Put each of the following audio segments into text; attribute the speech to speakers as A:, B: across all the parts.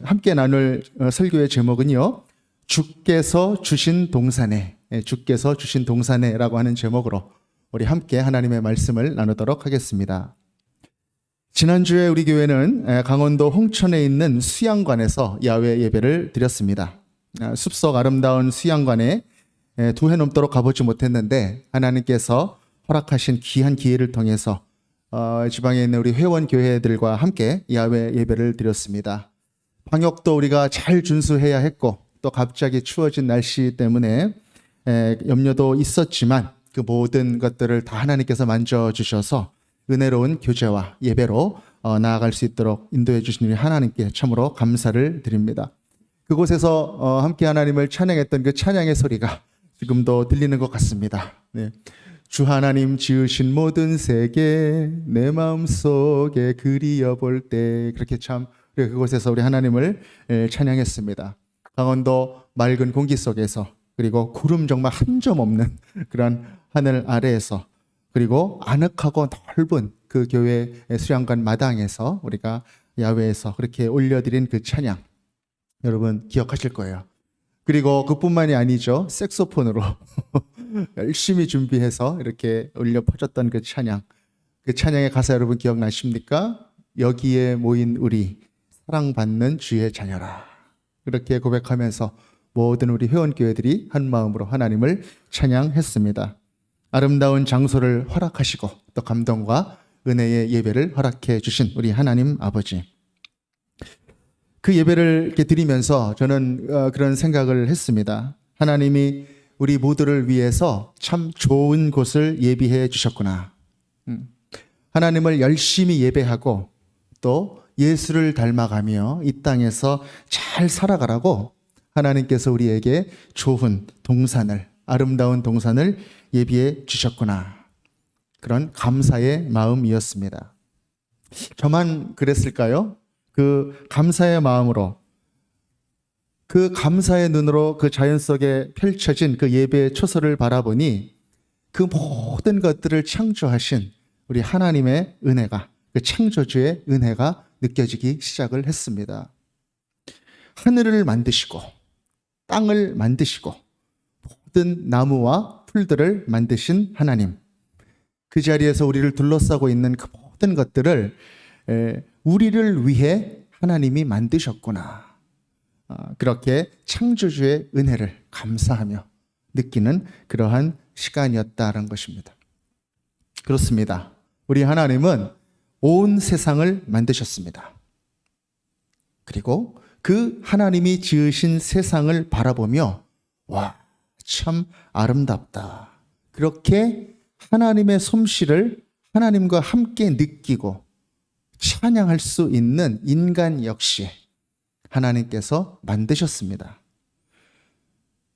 A: 함께 나눌 설교의 제목은요, 주께서 주신 동산에, 주께서 주신 동산에라고 하는 제목으로 우리 함께 하나님의 말씀을 나누도록 하겠습니다. 지난주에 우리 교회는 강원도 홍천에 있는 수양관에서 야외 예배를 드렸습니다. 숲속 아름다운 수양관에 두 해 넘도록 가보지 못했는데 하나님께서 허락하신 귀한 기회를 통해서 지방에 있는 우리 회원교회들과 함께 야외 예배를 드렸습니다. 방역도 우리가 잘 준수해야 했고 또 갑자기 추워진 날씨 때문에 염려도 있었지만 그 모든 것들을 다 하나님께서 만져주셔서 은혜로운 교제와 예배로 나아갈 수 있도록 인도해 주신 우리 하나님께 참으로 감사를 드립니다. 그곳에서 함께 하나님을 찬양했던 그 찬양의 소리가 지금도 들리는 것 같습니다. 네. 주 하나님 지으신 모든 세계 내 마음속에 그리워볼 때, 그렇게 참 그곳에서 우리 하나님을 찬양했습니다. 강원도 맑은 공기 속에서, 그리고 구름 정말 한 점 없는 그런 하늘 아래에서, 그리고 아늑하고 넓은 그 교회 수양관 마당에서 우리가 야외에서 그렇게 올려드린 그 찬양, 여러분 기억하실 거예요. 그리고 그뿐만이 아니죠. 색소폰으로 열심히 준비해서 이렇게 올려 퍼졌던 그 찬양, 그 찬양의 가사 여러분 기억나십니까? 여기에 모인 우리 사랑받는 주의 자녀라. 그렇게 고백하면서 모든 우리 회원교회들이 한 마음으로 하나님을 찬양했습니다. 아름다운 장소를 허락하시고 또 감동과 은혜의 예배를 허락해 주신 우리 하나님 아버지, 그 예배를 이렇게 드리면서 저는 그런 생각을 했습니다. 하나님이 우리 모두를 위해서 참 좋은 곳을 예비해 주셨구나. 하나님을 열심히 예배하고 또 예수를 닮아가며 이 땅에서 잘 살아가라고 하나님께서 우리에게 좋은 동산을, 아름다운 동산을 예비해 주셨구나. 그런 감사의 마음이었습니다. 저만 그랬을까요? 그 감사의 마음으로, 그 감사의 눈으로 그 자연 속에 펼쳐진 그 예배의 초소를 바라보니 그 모든 것들을 창조하신 우리 하나님의 은혜가, 그 창조주의 은혜가 느껴지기 시작을 했습니다. 하늘을 만드시고 땅을 만드시고 모든 나무와 풀들을 만드신 하나님, 그 자리에서 우리를 둘러싸고 있는 그 모든 것들을 우리를 위해 하나님이 만드셨구나. 그렇게 창조주의 은혜를 감사하며 느끼는 그러한 시간이었다는 것입니다. 그렇습니다. 우리 하나님은 온 세상을 만드셨습니다. 그리고 그 하나님이 지으신 세상을 바라보며 와, 참 아름답다. 그렇게 하나님의 솜씨를 하나님과 함께 느끼고 찬양할 수 있는 인간 역시 하나님께서 만드셨습니다.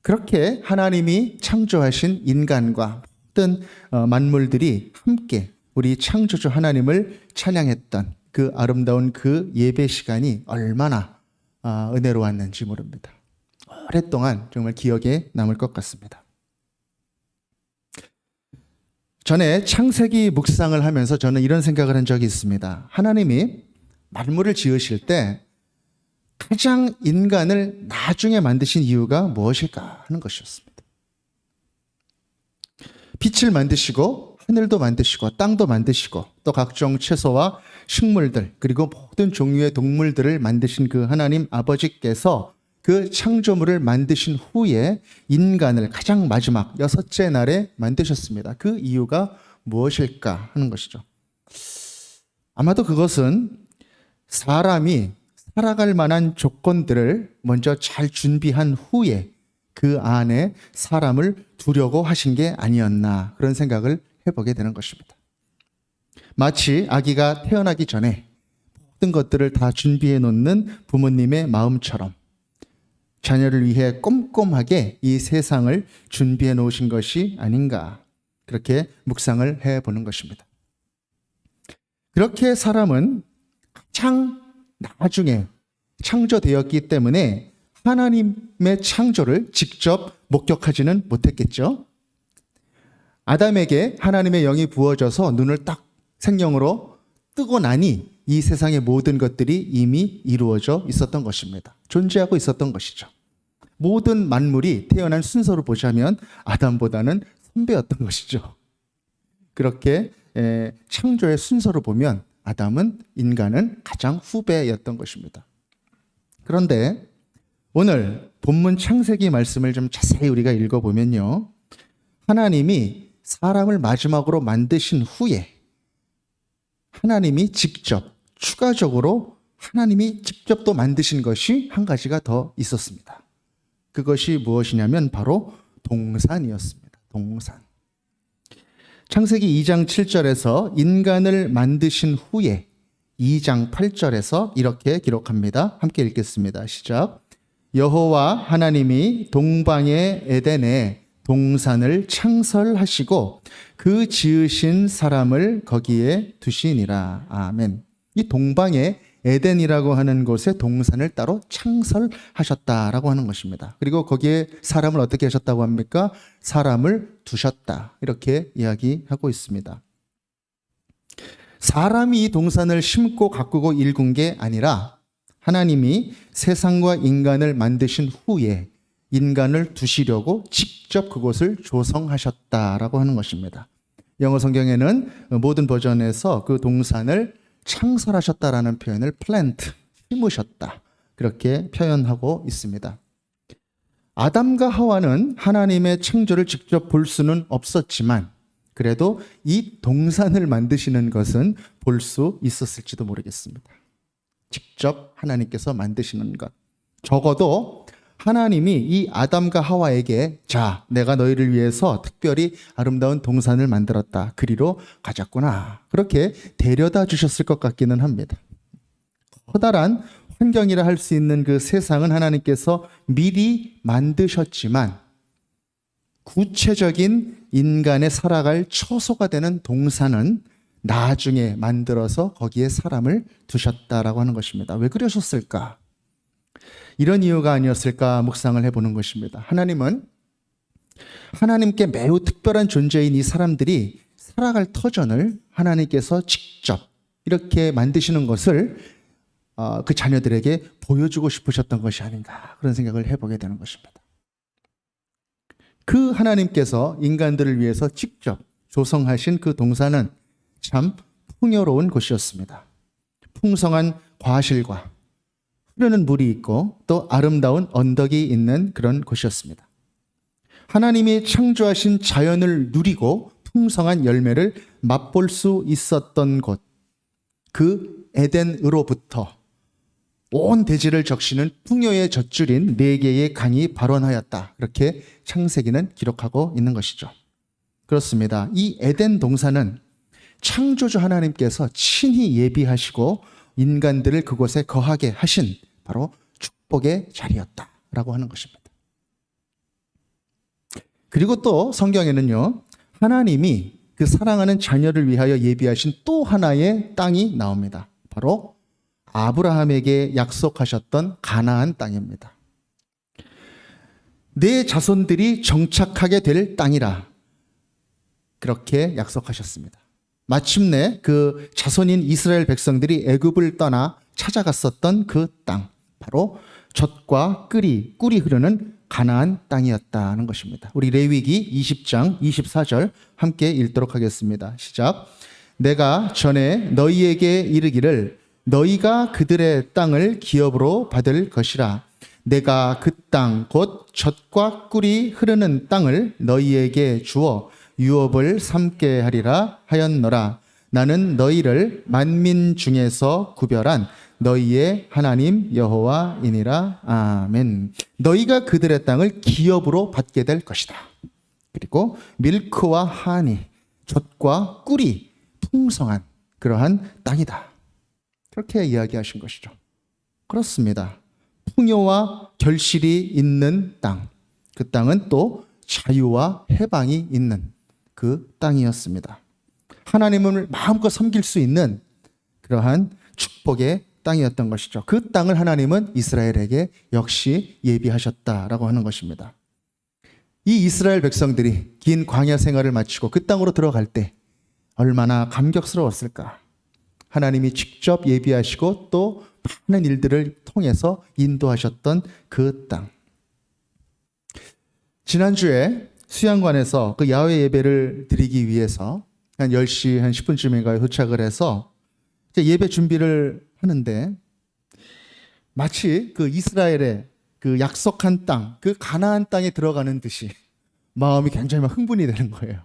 A: 그렇게 하나님이 창조하신 인간과 모든 만물들이 함께 우리 창조주 하나님을 찬양했던 그 아름다운 그 예배 시간이 얼마나 은혜로웠는지 모릅니다. 오랫동안 정말 기억에 남을 것 같습니다. 전에 창세기 묵상을 하면서 저는 이런 생각을 한 적이 있습니다. 하나님이 만물을 지으실 때 가장 인간을 나중에 만드신 이유가 무엇일까 하는 것이었습니다. 빛을 만드시고 하늘도 만드시고 땅도 만드시고 또 각종 채소와 식물들, 그리고 모든 종류의 동물들을 만드신 그 하나님 아버지께서 그 창조물을 만드신 후에 인간을 가장 마지막 여섯째 날에 만드셨습니다. 그 이유가 무엇일까 하는 것이죠. 아마도 그것은 사람이 살아갈 만한 조건들을 먼저 잘 준비한 후에 그 안에 사람을 두려고 하신 게 아니었나, 그런 생각을 해보게 되는 것입니다. 마치 아기가 태어나기 전에 모든 것들을 다 준비해 놓는 부모님의 마음처럼 자녀를 위해 꼼꼼하게 이 세상을 준비해 놓으신 것이 아닌가, 그렇게 묵상을 해보는 것입니다. 그렇게 사람은 가장 나중에 창조되었기 때문에 하나님의 창조를 직접 목격하지는 못했겠죠. 아담에게 하나님의 영이 부어져서 눈을 딱 생명으로 뜨고 나니 이 세상의 모든 것들이 이미 이루어져 있었던 것입니다. 존재하고 있었던 것이죠. 모든 만물이 태어난 순서로 보자면 아담보다는 선배였던 것이죠. 그렇게 창조의 순서로 보면 아담은 인간은 가장 후배였던 것입니다. 그런데 오늘 본문 창세기 말씀을 좀 자세히 우리가 읽어보면요. 하나님이 사람을 마지막으로 만드신 후에 하나님이 직접 추가적으로 하나님이 직접 또 만드신 것이 한 가지가 더 있었습니다. 그것이 무엇이냐면 바로 동산이었습니다. 동산. 창세기 2장 7절에서 인간을 만드신 후에 2장 8절에서 이렇게 기록합니다. 함께 읽겠습니다. 시작. 여호와 하나님이 동방의 에덴에 동산을 창설하시고 그 지으신 사람을 거기에 두시니라. 아멘. 이 동방의 에덴이라고 하는 곳에 동산을 따로 창설하셨다라고 하는 것입니다. 그리고 거기에 사람을 어떻게 하셨다고 합니까? 사람을 두셨다. 이렇게 이야기하고 있습니다. 사람이 이 동산을 심고 가꾸고 일군 게 아니라 하나님이 세상과 인간을 만드신 후에 인간을 두시려고 직접 그곳을 조성하셨다라고 하는 것입니다. 영어 성경에는 모든 버전에서 그 동산을 창설하셨다라는 표현을 plant, 심으셨다. 그렇게 표현하고 있습니다. 아담과 하와는 하나님의 창조를 직접 볼 수는 없었지만 그래도 이 동산을 만드시는 것은 볼 수 있었을지도 모르겠습니다. 직접 하나님께서 만드시는 것. 적어도 하나님이 이 아담과 하와에게 자, 내가 너희를 위해서 특별히 아름다운 동산을 만들었다. 그리로 가졌구나. 그렇게 데려다 주셨을 것 같기는 합니다. 커다란 환경이라 할 수 있는 그 세상은 하나님께서 미리 만드셨지만 구체적인 인간의 살아갈 처소가 되는 동산은 나중에 만들어서 거기에 사람을 두셨다라고 하는 것입니다. 왜 그러셨을까? 이런 이유가 아니었을까 묵상을 해보는 것입니다. 하나님은 하나님께 매우 특별한 존재인 이 사람들이 살아갈 터전을 하나님께서 직접 이렇게 만드시는 것을 그 자녀들에게 보여주고 싶으셨던 것이 아닌가 그런 생각을 해보게 되는 것입니다. 그 하나님께서 인간들을 위해서 직접 조성하신 그 동산은 참 풍요로운 곳이었습니다. 풍성한 과실과 흐르는 물이 있고 또 아름다운 언덕이 있는 그런 곳이었습니다. 하나님이 창조하신 자연을 누리고 풍성한 열매를 맛볼 수 있었던 곳, 그 에덴으로부터 온 대지를 적시는 풍요의 젖줄인 4개의 강이 발원하였다. 그렇게 창세기는 기록하고 있는 것이죠. 그렇습니다. 이 에덴 동산은 창조주 하나님께서 친히 예비하시고 인간들을 그곳에 거하게 하신 바로 축복의 자리였다라고 하는 것입니다. 그리고 또 성경에는요, 하나님이 그 사랑하는 자녀를 위하여 예비하신 또 하나의 땅이 나옵니다. 바로 아브라함에게 약속하셨던 가나안 땅입니다. 내 자손들이 정착하게 될 땅이라 그렇게 약속하셨습니다. 마침내 그 자손인 이스라엘 백성들이 애굽을 떠나 찾아갔었던 그 땅, 바로 젖과 꿀이 흐르는 가나안 땅이었다는 것입니다. 우리 레위기 20장 24절 함께 읽도록 하겠습니다. 시작. 내가 전에 너희에게 이르기를 너희가 그들의 땅을 기업으로 받을 것이라. 내가 그 땅 곧 젖과 꿀이 흐르는 땅을 너희에게 주어 유업을 삼게 하리라 하였노라. 나는 너희를 만민 중에서 구별한 너희의 하나님 여호와이니라. 아멘. 너희가 그들의 땅을 기업으로 받게 될 것이다. 그리고 밀크와 하니, 젖과 꿀이 풍성한 그러한 땅이다. 그렇게 이야기하신 것이죠. 그렇습니다. 풍요와 결실이 있는 땅, 그 땅은 또 자유와 해방이 있는 그 땅이었습니다. 하나님을 마음껏 섬길 수 있는 그러한 축복의 땅이었던 것이죠. 그 땅을 하나님은 이스라엘에게 역시 예비하셨다라고 하는 것입니다. 이 이스라엘 백성들이 긴 광야 생활을 마치고 그 땅으로 들어갈 때 얼마나 감격스러웠을까. 하나님이 직접 예비하시고 또 많은 일들을 통해서 인도하셨던 그 땅. 지난주에 수양관에서 그 야외 예배를 드리기 위해서 한 10시 한 10분쯤인가에 도착을 해서 이제 예배 준비를 하는데 마치 그 이스라엘의 그 약속한 땅, 그 가나안 땅에 들어가는 듯이 마음이 굉장히 막 흥분이 되는 거예요.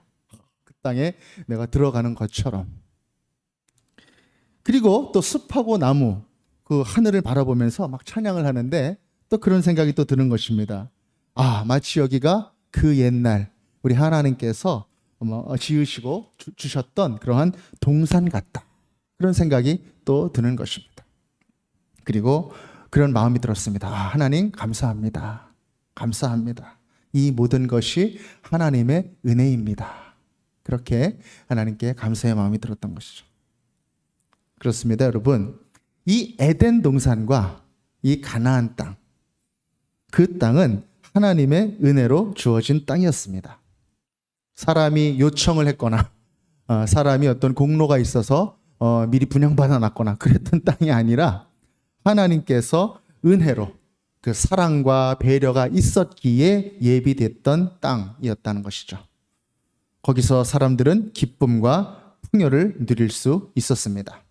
A: 그 땅에 내가 들어가는 것처럼. 그리고 또 숲하고 나무, 그 하늘을 바라보면서 막 찬양을 하는데 또 그런 생각이 또 드는 것입니다. 아, 마치 여기가 그 옛날 우리 하나님께서 지으시고 주셨던 그러한 동산 같다. 그런 생각이 또 드는 것입니다. 그리고 그런 마음이 들었습니다. 아, 하나님 감사합니다. 감사합니다. 이 모든 것이 하나님의 은혜입니다. 그렇게 하나님께 감사의 마음이 들었던 것이죠. 그렇습니다, 여러분. 이 에덴 동산과 이 가나안 땅, 그 땅은 하나님의 은혜로 주어진 땅이었습니다. 사람이 요청을 했거나 사람이 어떤 공로가 있어서 미리 분양받아 놨거나 그랬던 땅이 아니라 하나님께서 은혜로 그 사랑과 배려가 있었기에 예비됐던 땅이었다는 것이죠. 거기서 사람들은 기쁨과 풍요를 누릴 수 있었습니다.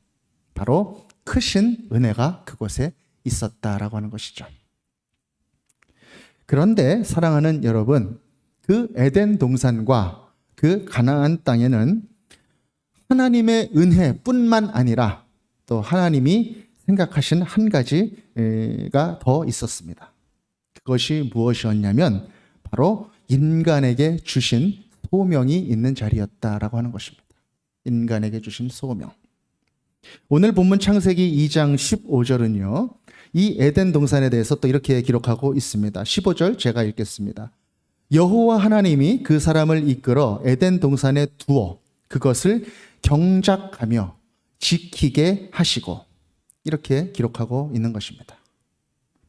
A: 바로 크신 은혜가 그곳에 있었다라고 하는 것이죠. 그런데 사랑하는 여러분, 그 에덴 동산과 그 가나안 땅에는 하나님의 은혜뿐만 아니라 또 하나님이 생각하신 한 가지가 더 있었습니다. 그것이 무엇이었냐면 바로 인간에게 주신 소명이 있는 자리였다라고 하는 것입니다. 인간에게 주신 소명. 오늘 본문 창세기 2장 15절은요. 이 에덴 동산에 대해서 또 이렇게 기록하고 있습니다. 15절 제가 읽겠습니다. 여호와 하나님이 그 사람을 이끌어 에덴 동산에 두어 그것을 경작하며 지키게 하시고, 이렇게 기록하고 있는 것입니다.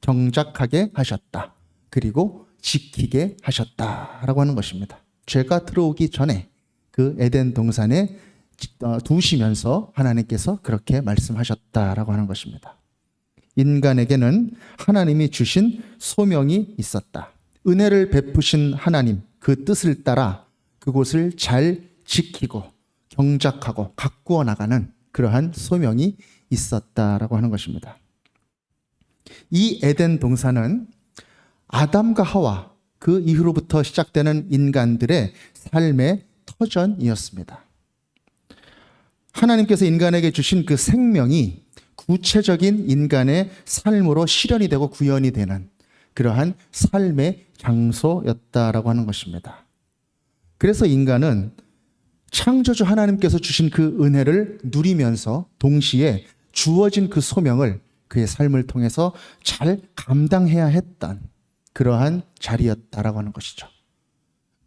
A: 경작하게 하셨다. 그리고 지키게 하셨다라고 하는 것입니다. 죄가 들어오기 전에 그 에덴 동산에 두시면서 하나님께서 그렇게 말씀하셨다라고 하는 것입니다. 인간에게는 하나님이 주신 소명이 있었다. 은혜를 베푸신 하나님 그 뜻을 따라 그곳을 잘 지키고 경작하고 가꾸어 나가는 그러한 소명이 있었다라고 하는 것입니다. 이 에덴 동산은 아담과 하와 그 이후로부터 시작되는 인간들의 삶의 터전이었습니다. 하나님께서 인간에게 주신 그 생명이 구체적인 인간의 삶으로 실현이 되고 구현이 되는 그러한 삶의 장소였다라고 하는 것입니다. 그래서 인간은 창조주 하나님께서 주신 그 은혜를 누리면서 동시에 주어진 그 소명을 그의 삶을 통해서 잘 감당해야 했던 그러한 자리였다라고 하는 것이죠.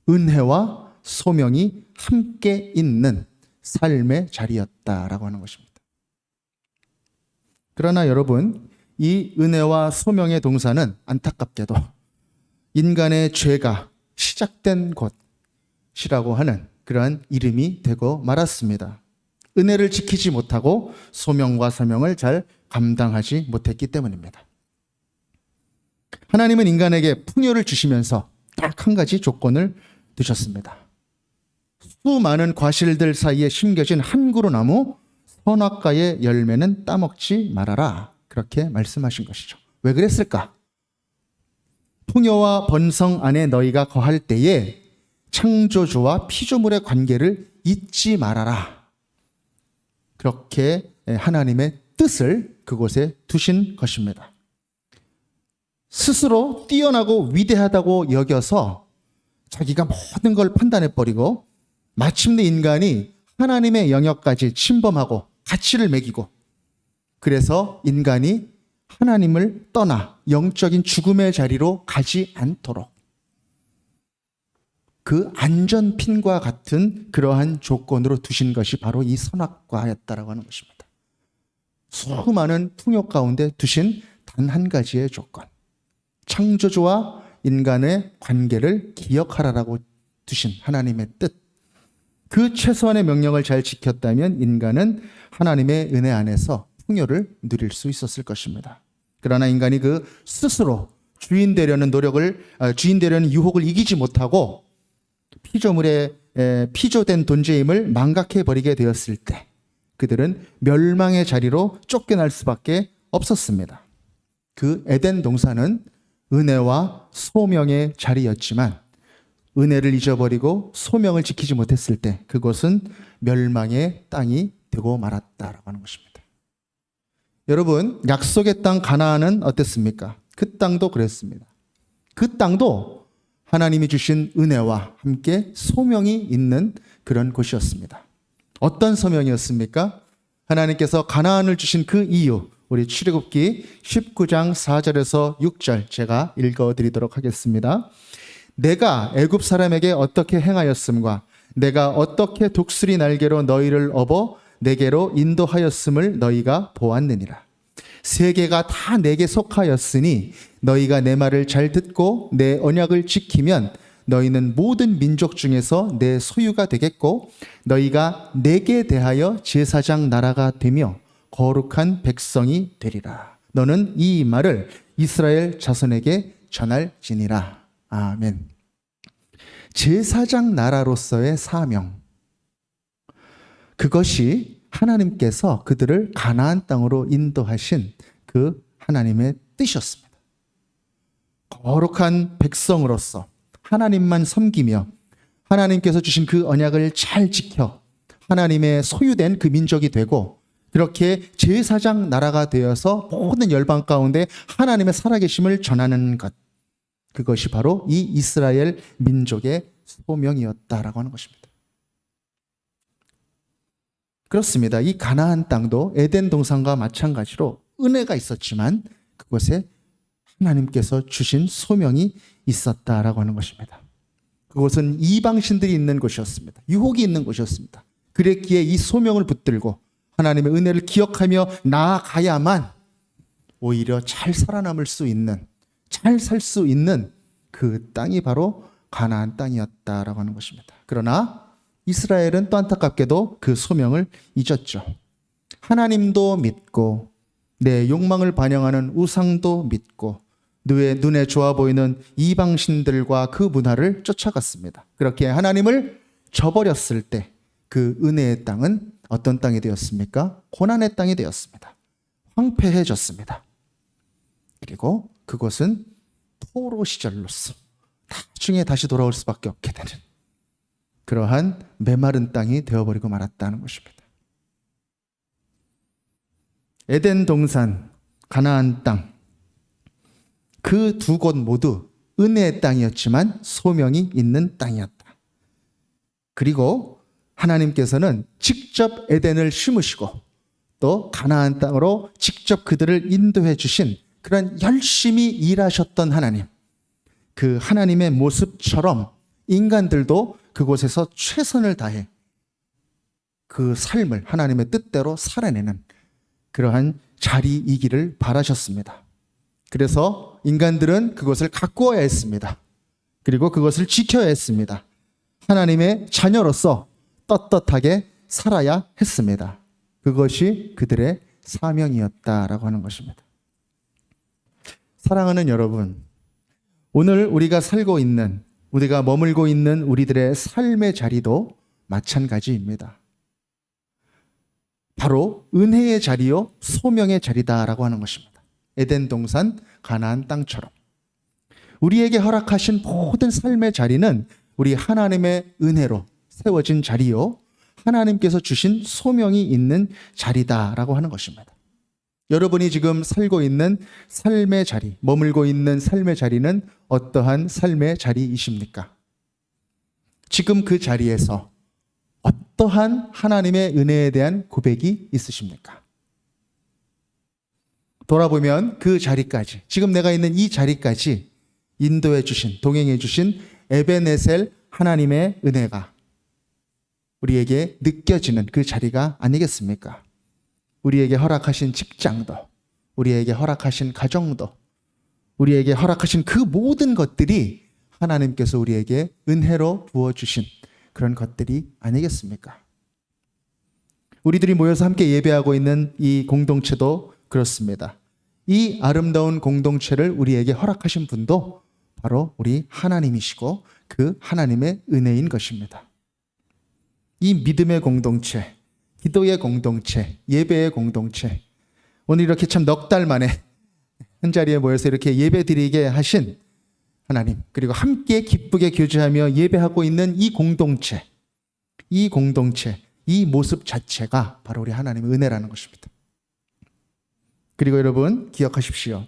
A: 은혜와 소명이 함께 있는 삶의 자리였다라고 하는 것입니다. 그러나 여러분, 이 은혜와 소명의 동산은 안타깝게도 인간의 죄가 시작된 곳이라고 하는 그러한 이름이 되고 말았습니다. 은혜를 지키지 못하고 소명과 사명을 잘 감당하지 못했기 때문입니다. 하나님은 인간에게 풍요를 주시면서 딱 한 가지 조건을 두셨습니다. 수많은 과실들 사이에 심겨진 한 그루 나무 선악과의 열매는 따먹지 말아라. 그렇게 말씀하신 것이죠. 왜 그랬을까? 풍요와 번성 안에 너희가 거할 때에 창조주와 피조물의 관계를 잊지 말아라. 그렇게 하나님의 뜻을 그곳에 두신 것입니다. 스스로 뛰어나고 위대하다고 여겨서 자기가 모든 걸 판단해버리고 마침내 인간이 하나님의 영역까지 침범하고 가치를 매기고, 그래서 인간이 하나님을 떠나 영적인 죽음의 자리로 가지 않도록 그 안전핀과 같은 그러한 조건으로 두신 것이 바로 이 선악과였다라고 하는 것입니다. 수많은 풍요 가운데 두신 단 한 가지의 조건, 창조주와 인간의 관계를 기억하라라고 두신 하나님의 뜻, 그 최소한의 명령을 잘 지켰다면 인간은 하나님의 은혜 안에서 풍요를 누릴 수 있었을 것입니다. 그러나 인간이 그 스스로 주인 되려는 유혹을 이기지 못하고 피조된 존재임을 망각해 버리게 되었을 때 그들은 멸망의 자리로 쫓겨날 수밖에 없었습니다. 그 에덴 동산은 은혜와 소명의 자리였지만 은혜를 잊어버리고 소명을 지키지 못했을 때 그곳은 멸망의 땅이 되고 말았다라고 하는 것입니다. 여러분, 약속의 땅 가나안은 어땠습니까? 그 땅도 그랬습니다. 그 땅도 하나님이 주신 은혜와 함께 소명이 있는 그런 곳이었습니다. 어떤 소명이었습니까? 하나님께서 가나안을 주신 그 이유, 우리 출애굽기 19장 4절에서 6절 제가 읽어드리도록 하겠습니다. 내가 애굽 사람에게 어떻게 행하였음과 내가 어떻게 독수리 날개로 너희를 업어 내게로 인도하였음을 너희가 보았느니라. 세계가 다 내게 속하였으니 너희가 내 말을 잘 듣고 내 언약을 지키면 너희는 모든 민족 중에서 내 소유가 되겠고 너희가 내게 대하여 제사장 나라가 되며 거룩한 백성이 되리라. 너는 이 말을 이스라엘 자손에게 전할지니라. 아멘. 제사장 나라로서의 사명, 그것이 하나님께서 그들을 가나안 땅으로 인도하신 그 하나님의 뜻이었습니다. 거룩한 백성으로서 하나님만 섬기며 하나님께서 주신 그 언약을 잘 지켜 하나님의 소유된 그 민족이 되고 그렇게 제사장 나라가 되어서 모든 열방 가운데 하나님의 살아계심을 전하는 것, 그것이 바로 이 이스라엘 민족의 소명이었다라고 하는 것입니다. 그렇습니다. 이 가나안 땅도 에덴 동산과 마찬가지로 은혜가 있었지만 그곳에 하나님께서 주신 소명이 있었다라고 하는 것입니다. 그곳은 이방신들이 있는 곳이었습니다. 유혹이 있는 곳이었습니다. 그랬기에 이 소명을 붙들고 하나님의 은혜를 기억하며 나아가야만 오히려 잘 살아남을 수 있는, 잘 살 수 있는 그 땅이 바로 가나안 땅이었다라고 하는 것입니다. 그러나 이스라엘은 또 안타깝게도 그 소명을 잊었죠. 하나님도 믿고 내 욕망을 반영하는 우상도 믿고 눈에 좋아 보이는 이방신들과 그 문화를 쫓아갔습니다. 그렇게 하나님을 저버렸을 때 그 은혜의 땅은 어떤 땅이 되었습니까? 고난의 땅이 되었습니다. 황폐해졌습니다. 그리고 그곳은 포로 시절로서 나중에 다시 돌아올 수밖에 없게 되는 그러한 메마른 땅이 되어버리고 말았다는 것입니다. 에덴 동산, 가나안 땅, 그 두 곳 모두 은혜의 땅이었지만 소명이 있는 땅이었다. 그리고 하나님께서는 직접 에덴을 심으시고 또 가나안 땅으로 직접 그들을 인도해 주신 그런 열심히 일하셨던 하나님, 그 하나님의 모습처럼 인간들도 그곳에서 최선을 다해 그 삶을 하나님의 뜻대로 살아내는 그러한 자리이기를 바라셨습니다. 그래서 인간들은 그것을 가꾸어야 했습니다. 그리고 그것을 지켜야 했습니다. 하나님의 자녀로서 떳떳하게 살아야 했습니다. 그것이 그들의 사명이었다라고 하는 것입니다. 사랑하는 여러분, 오늘 우리가 살고 있는, 우리가 머물고 있는 우리들의 삶의 자리도 마찬가지입니다. 바로 은혜의 자리요 소명의 자리다라고 하는 것입니다. 에덴 동산, 가나안 땅처럼 우리에게 허락하신 모든 삶의 자리는 우리 하나님의 은혜로 세워진 자리요 하나님께서 주신 소명이 있는 자리다라고 하는 것입니다. 여러분이 지금 살고 있는 삶의 자리, 머물고 있는 삶의 자리는 어떠한 삶의 자리이십니까? 지금 그 자리에서 어떠한 하나님의 은혜에 대한 고백이 있으십니까? 돌아보면 그 자리까지, 지금 내가 있는 이 자리까지 인도해 주신, 동행해 주신 에베네셀 하나님의 은혜가 우리에게 느껴지는 그 자리가 아니겠습니까? 우리에게 허락하신 직장도, 우리에게 허락하신 가정도, 우리에게 허락하신 그 모든 것들이 하나님께서 우리에게 은혜로 부어주신 그런 것들이 아니겠습니까? 우리들이 모여서 함께 예배하고 있는 이 공동체도 그렇습니다. 이 아름다운 공동체를 우리에게 허락하신 분도 바로 우리 하나님이시고 그 하나님의 은혜인 것입니다. 이 믿음의 공동체, 기도의 공동체, 예배의 공동체, 오늘 이렇게 참 넉 달 만에 한 자리에 모여서 이렇게 예배 드리게 하신 하나님, 그리고 함께 기쁘게 교제하며 예배하고 있는 이 공동체, 이 모습 자체가 바로 우리 하나님의 은혜라는 것입니다. 그리고 여러분 기억하십시오.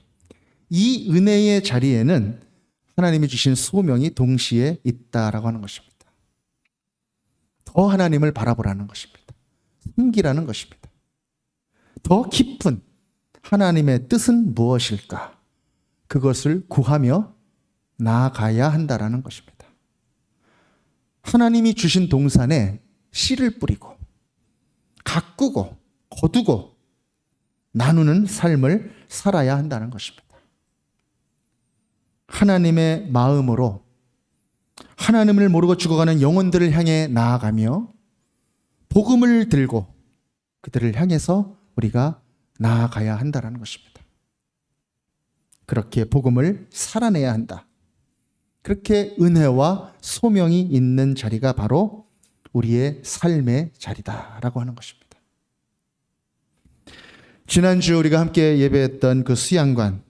A: 이 은혜의 자리에는 하나님이 주신 소명이 동시에 있다라고 하는 것입니다. 더 하나님을 바라보라는 것입니다. 숨기라는 것입니다. 더 깊은 하나님의 뜻은 무엇일까? 그것을 구하며 나아가야 한다라는 것입니다. 하나님이 주신 동산에 씨를 뿌리고 가꾸고 거두고 나누는 삶을 살아야 한다는 것입니다. 하나님의 마음으로 하나님을 모르고 죽어가는 영혼들을 향해 나아가며 복음을 들고 그들을 향해서 우리가 나아가야 한다는 것입니다. 그렇게 복음을 살아내야 한다. 그렇게 은혜와 소명이 있는 자리가 바로 우리의 삶의 자리다라고 하는 것입니다. 지난주 우리가 함께 예배했던 그 수양관,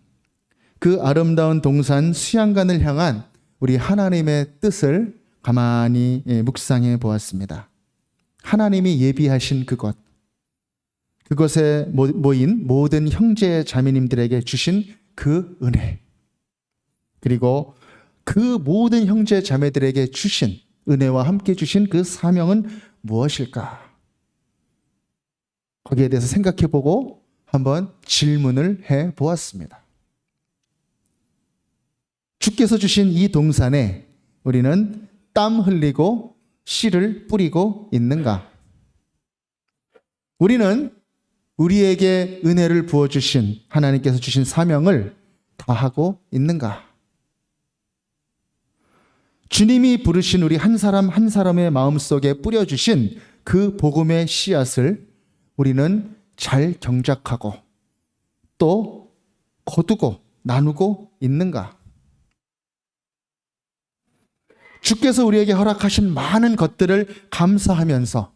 A: 그 아름다운 동산 수양관을 향한 우리 하나님의 뜻을 가만히 묵상해 보았습니다. 하나님이 예비하신 그것에 모인 모든 형제 자매님들에게 주신 그 은혜, 그리고 그 모든 형제 자매들에게 주신 은혜와 함께 주신 그 사명은 무엇일까? 거기에 대해서 생각해 보고 한번 질문을 해 보았습니다. 주께서 주신 이 동산에 우리는 땀 흘리고 씨를 뿌리고 있는가? 우리는 우리에게 은혜를 부어주신 하나님께서 주신 사명을 다하고 있는가? 주님이 부르신 우리 한 사람 한 사람의 마음속에 뿌려주신 그 복음의 씨앗을 우리는 잘 경작하고 또 거두고 나누고 있는가? 주께서 우리에게 허락하신 많은 것들을 감사하면서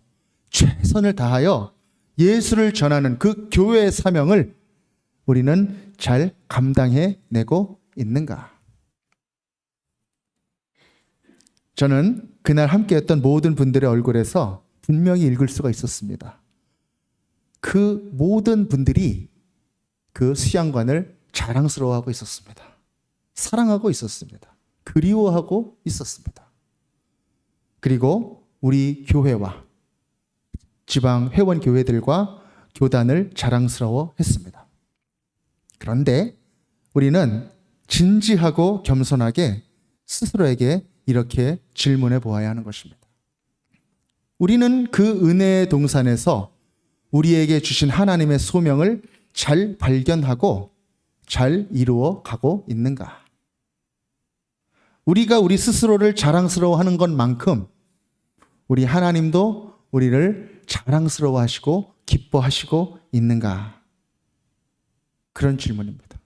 A: 최선을 다하여 예수를 전하는 그 교회의 사명을 우리는 잘 감당해내고 있는가? 저는 그날 함께했던 모든 분들의 얼굴에서 분명히 읽을 수가 있었습니다. 그 모든 분들이 그 수양관을 자랑스러워하고 있었습니다. 사랑하고 있었습니다. 그리워하고 있었습니다. 그리고 우리 교회와 지방 회원 교회들과 교단을 자랑스러워 했습니다. 그런데 우리는 진지하고 겸손하게 스스로에게 이렇게 질문해 보아야 하는 것입니다. 우리는 그 은혜의 동산에서 우리에게 주신 하나님의 소명을 잘 발견하고 잘 이루어 가고 있는가? 우리가 우리 스스로를 자랑스러워하는 것만큼 우리 하나님도 우리를 자랑스러워하시고 기뻐하시고 있는가? 그런 질문입니다.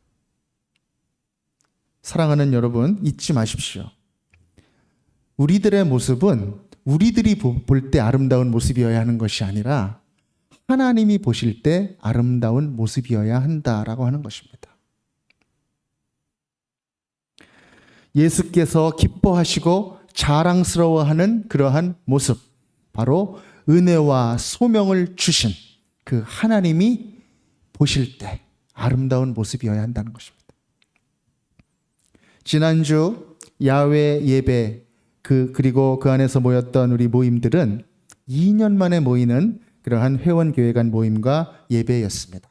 A: 사랑하는 여러분, 잊지 마십시오. 우리들의 모습은 우리들이 볼 때 아름다운 모습이어야 하는 것이 아니라 하나님이 보실 때 아름다운 모습이어야 한다라고 하는 것입니다. 예수께서 기뻐하시고 자랑스러워하는 그러한 모습, 바로 은혜와 소명을 주신 그 하나님이 보실 때 아름다운 모습이어야 한다는 것입니다. 지난주 야외 예배 그리고 그 안에서 모였던 우리 모임들은 2년 만에 모이는 그러한 회원교회 간 모임과 예배였습니다.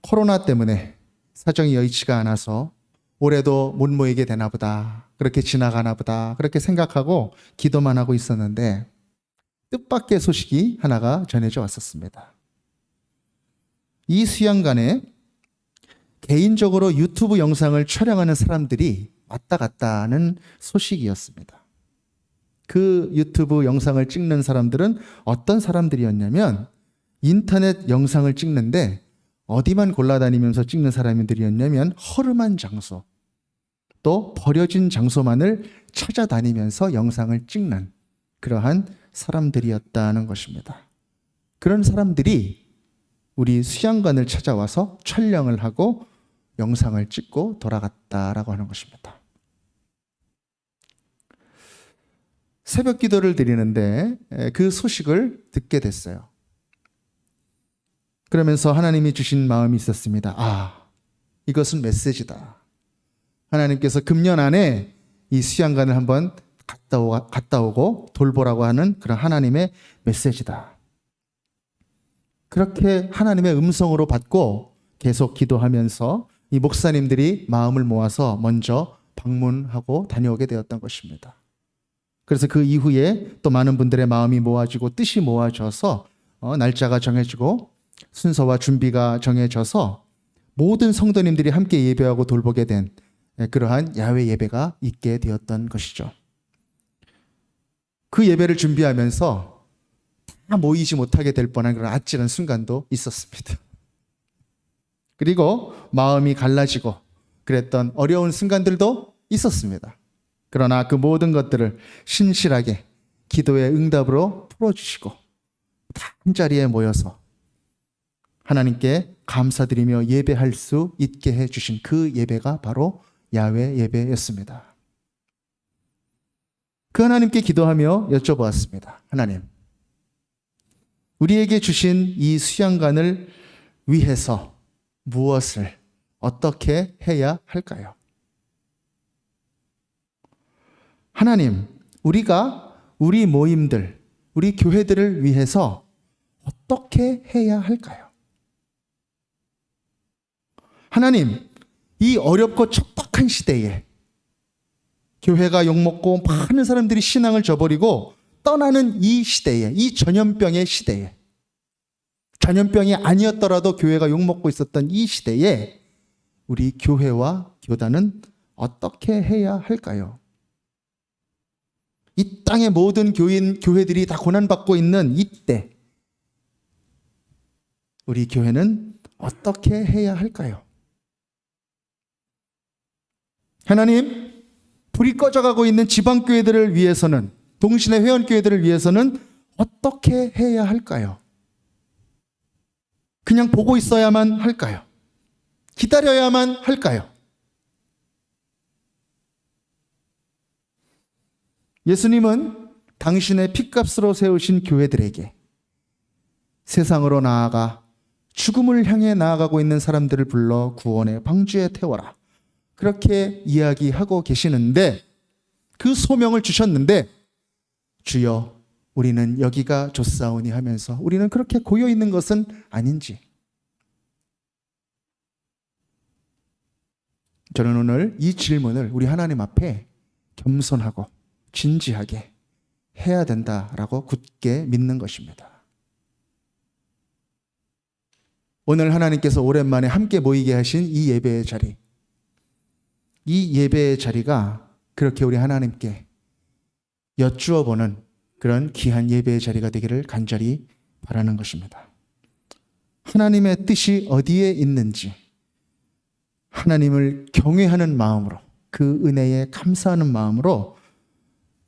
A: 코로나 때문에 사정이 여의치가 않아서 올해도 못 모이게 되나 보다, 그렇게 지나가나 보다, 그렇게 생각하고 기도만 하고 있었는데 뜻밖의 소식이 하나가 전해져 왔었습니다. 이 수양관에 개인적으로 유튜브 영상을 촬영하는 사람들이 왔다 갔다 하는 소식이었습니다. 그 유튜브 영상을 찍는 사람들은 어떤 사람들이었냐면 인터넷 영상을 찍는데 어디만 골라다니면서 찍는 사람들이었냐면 허름한 장소, 또 버려진 장소만을 찾아다니면서 영상을 찍는 그러한 사람들이었다는 것입니다. 그런 사람들이 우리 수양관을 찾아와서 촬영을 하고 영상을 찍고 돌아갔다라고 하는 것입니다. 새벽 기도를 드리는데 그 소식을 듣게 됐어요. 그러면서 하나님이 주신 마음이 있었습니다. 이것은 메시지다. 하나님께서 금년 안에 이 수양관을 한번 갔다 오고 돌보라고 하는 그런 하나님의 메시지다. 그렇게 하나님의 음성으로 받고 계속 기도하면서 이 목사님들이 마음을 모아서 먼저 방문하고 다녀오게 되었던 것입니다. 그래서 그 이후에 또 많은 분들의 마음이 모아지고 뜻이 모아져서 날짜가 정해지고 순서와 준비가 정해져서 모든 성도님들이 함께 예배하고 돌보게 된 그러한 야외 예배가 있게 되었던 것이죠. 그 예배를 준비하면서 다 모이지 못하게 될 뻔한 그런 아찔한 순간도 있었습니다. 그리고 마음이 갈라지고 그랬던 어려운 순간들도 있었습니다. 그러나 그 모든 것들을 신실하게 기도의 응답으로 풀어주시고 다 한자리에 모여서 하나님께 감사드리며 예배할 수 있게 해주신 그 예배가 바로 야외 예배였습니다. 그 하나님께 기도하며 여쭤보았습니다. 하나님, 우리에게 주신 이 수양관을 위해서 무엇을 어떻게 해야 할까요? 하나님, 우리가 우리 모임들, 우리 교회들을 위해서 어떻게 해야 할까요? 하나님, 이 어렵고 척박한 시대에 교회가 욕먹고 많은 사람들이 신앙을 저버리고 떠나는 이 시대에, 이 전염병의 시대에, 전염병이 아니었더라도 교회가 욕먹고 있었던 이 시대에 우리 교회와 교단은 어떻게 해야 할까요? 이 땅의 모든 교회들이 다 고난받고 있는 이때 우리 교회는 어떻게 해야 할까요? 하나님, 불이 꺼져가고 있는 지방교회들을 위해서는, 동신의 회원교회들을 위해서는 어떻게 해야 할까요? 그냥 보고 있어야만 할까요? 기다려야만 할까요? 예수님은 당신의 핏값으로 세우신 교회들에게 세상으로 나아가 죽음을 향해 나아가고 있는 사람들을 불러 구원의 방주에 태워라. 그렇게 이야기하고 계시는데 그 소명을 주셨는데 주여 우리는 여기가 좋사오니 하면서 우리는 그렇게 고여 있는 것은 아닌지 저는 오늘 이 질문을 우리 하나님 앞에 겸손하고 진지하게 해야 된다라고 굳게 믿는 것입니다. 오늘 하나님께서 오랜만에 함께 모이게 하신 이 예배의 자리, 이 예배의 자리가 그렇게 우리 하나님께 여쭈어 보는 그런 귀한 예배의 자리가 되기를 간절히 바라는 것입니다. 하나님의 뜻이 어디에 있는지 하나님을 경외하는 마음으로, 그 은혜에 감사하는 마음으로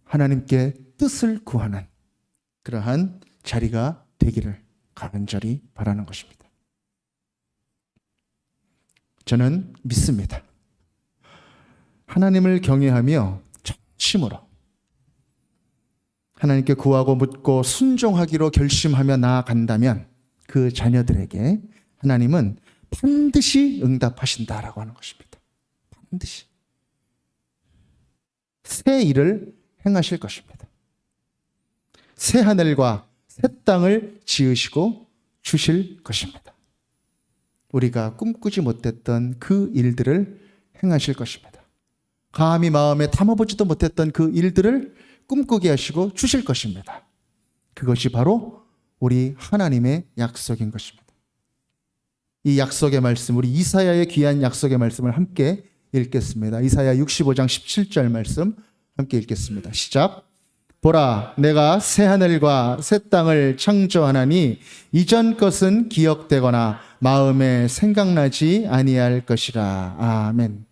A: 하나님께 뜻을 구하는 그러한 자리가 되기를 간절히 바라는 것입니다. 저는 믿습니다. 하나님을 경외하며 전심으로 하나님께 구하고 묻고 순종하기로 결심하며 나아간다면 그 자녀들에게 하나님은 반드시 응답하신다라고 하는 것입니다. 반드시. 새 일을 행하실 것입니다. 새 하늘과 새 땅을 지으시고 주실 것입니다. 우리가 꿈꾸지 못했던 그 일들을 행하실 것입니다. 감히 마음에 담아보지도 못했던 그 일들을 꿈꾸게 하시고 주실 것입니다. 그것이 바로 우리 하나님의 약속인 것입니다. 이 약속의 말씀, 우리 이사야의 귀한 약속의 말씀을 함께 읽겠습니다. 이사야 65장 17절 말씀 함께 읽겠습니다. 시작. 보라, 내가 새 하늘과 새 땅을 창조하나니 이전 것은 기억되거나 마음에 생각나지 아니할 것이라. 아멘.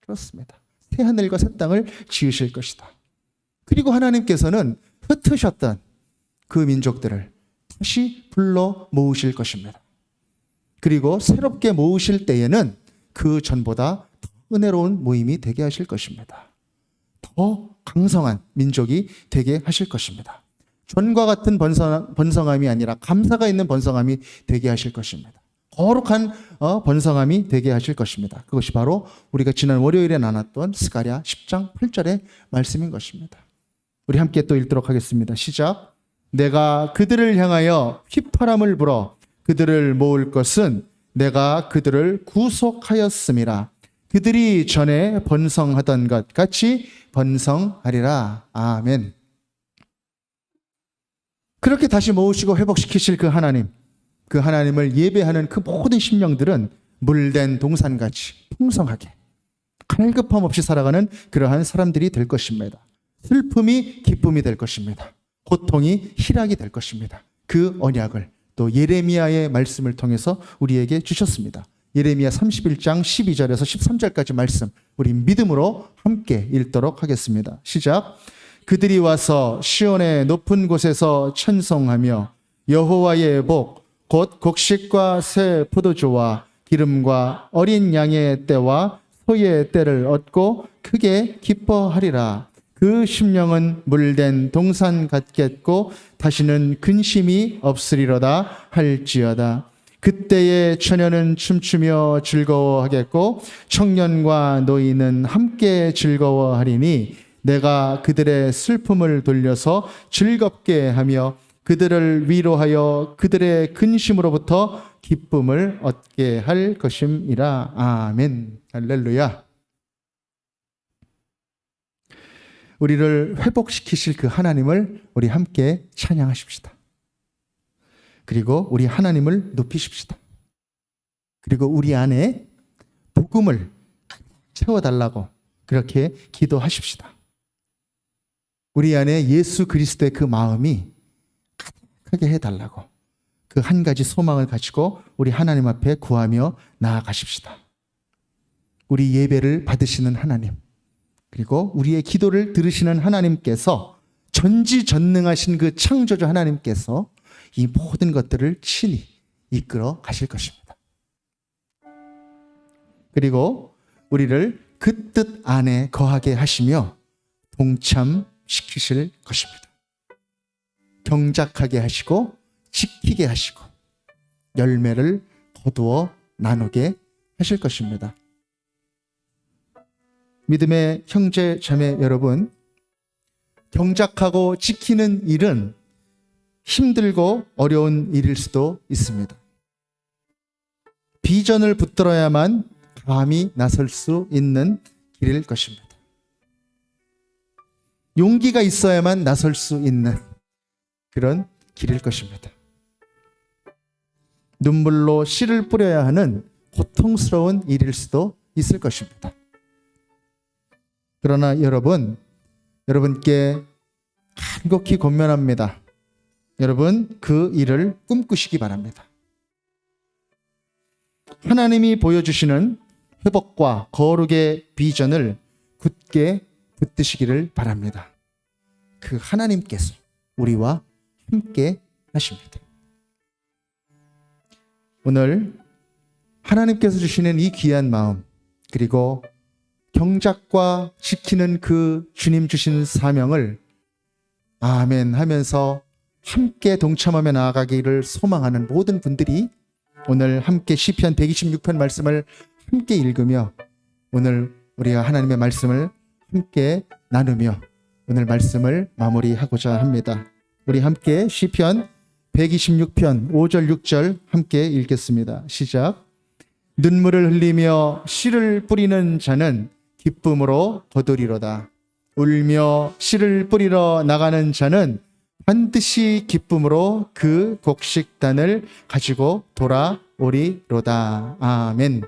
A: 그렇습니다. 새 하늘과 새 땅을 지으실 것이다. 그리고 하나님께서는 흩으셨던 그 민족들을 다시 불러 모으실 것입니다. 그리고 새롭게 모으실 때에는 그 전보다 더 은혜로운 모임이 되게 하실 것입니다. 더 강성한 민족이 되게 하실 것입니다. 전과 같은 번성함이 아니라 감사가 있는 번성함이 되게 하실 것입니다. 거룩한 번성함이 되게 하실 것입니다. 그것이 바로 우리가 지난 월요일에 나눴던 스가랴 10장 8절의 말씀인 것입니다. 우리 함께 또 읽도록 하겠습니다. 시작. 내가 그들을 향하여 휘파람을 불어 그들을 모을 것은 내가 그들을 구속하였음이라. 그들이 전에 번성하던 것 같이 번성하리라. 아멘. 그렇게 다시 모으시고 회복시키실 그 하나님, 그 하나님을 예배하는 그 모든 심령들은 물된 동산같이 풍성하게 갈급함 없이 살아가는 그러한 사람들이 될 것입니다. 슬픔이 기쁨이 될 것입니다. 고통이 희락이 될 것입니다. 그 언약을 또 예레미야의 말씀을 통해서 우리에게 주셨습니다. 예레미야 31장 12절에서 13절까지 말씀 우리 믿음으로 함께 읽도록 하겠습니다. 시작. 그들이 와서 시온의 높은 곳에서 찬송하며 여호와의 복 곧 곡식과 새 포도주와 기름과 어린 양의 때와 소의 때를 얻고 크게 기뻐하리라. 그 심령은 물된 동산 같겠고 다시는 근심이 없으리로다 할지어다. 그때의 처녀는 춤추며 즐거워하겠고 청년과 노인은 함께 즐거워하리니 내가 그들의 슬픔을 돌려서 즐겁게 하며 그들을 위로하여 그들의 근심으로부터 기쁨을 얻게 할 것임이라. 아멘. 할렐루야. 우리를 회복시키실 그 하나님을 우리 함께 찬양하십시다. 그리고 우리 하나님을 높이십시다. 그리고 우리 안에 복음을 채워달라고 그렇게 기도하십시다. 우리 안에 예수 그리스도의 그 마음이 가득하게 해달라고 그 한 가지 소망을 가지고 우리 하나님 앞에 구하며 나아가십시다. 우리 예배를 받으시는 하나님, 그리고 우리의 기도를 들으시는 하나님께서 전지전능하신 그 창조주 하나님께서 이 모든 것들을 친히 이끌어 가실 것입니다. 그리고 우리를 그 뜻 안에 거하게 하시며 동참시키실 것입니다. 경작하게 하시고 지키게 하시고 열매를 거두어 나누게 하실 것입니다. 믿음의 형제 자매 여러분, 경작하고 지키는 일은 힘들고 어려운 일일 수도 있습니다. 비전을 붙들어야만 감히 나설 수 있는 길일 것입니다. 용기가 있어야만 나설 수 있는 그런 길일 것입니다. 눈물로 씨를 뿌려야 하는 고통스러운 일일 수도 있을 것입니다. 그러나 여러분께 간곡히 권면합니다. 여러분 그 일을 꿈꾸시기 바랍니다. 하나님이 보여주시는 회복과 거룩의 비전을 굳게 붙드시기를 바랍니다. 그 하나님께서 우리와 함께 하십니다. 오늘 하나님께서 주시는 이 귀한 마음, 그리고 경작과 지키는 그 주님 주신 사명을 아멘 하면서 함께 동참하며 나아가기를 소망하는 모든 분들이 오늘 함께 시편 126편 말씀을 함께 읽으며 오늘 우리가 하나님의 말씀을 함께 나누며 오늘 말씀을 마무리하고자 합니다. 우리 함께 시편 126편 5절 6절 함께 읽겠습니다. 시작. 눈물을 흘리며 씨를 뿌리는 자는 기쁨으로 거두리로다. 울며 씨를 뿌리러 나가는 자는 반드시 기쁨으로 그 곡식단을 가지고 돌아오리로다. 아멘.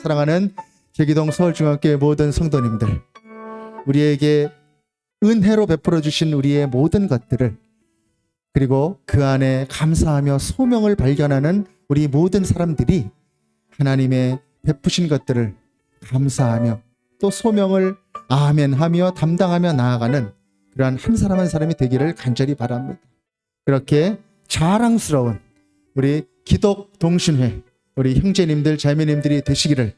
A: 사랑하는 제기동 서울중앙교회 모든 성도님들, 우리에게 은혜로 베풀어 주신 우리의 모든 것들을, 그리고 그 안에 감사하며 소명을 발견하는 우리 모든 사람들이 하나님의 베푸신 것들을 감사하며 또 소명을 아멘하며 담당하며 나아가는 그러한 한 사람 한 사람이 되기를 간절히 바랍니다. 그렇게 자랑스러운 우리 기독 동신회, 우리 형제님들 자매님들이 되시기를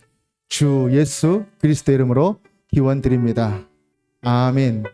A: 주 예수 그리스도 이름으로 기원드립니다. 아멘.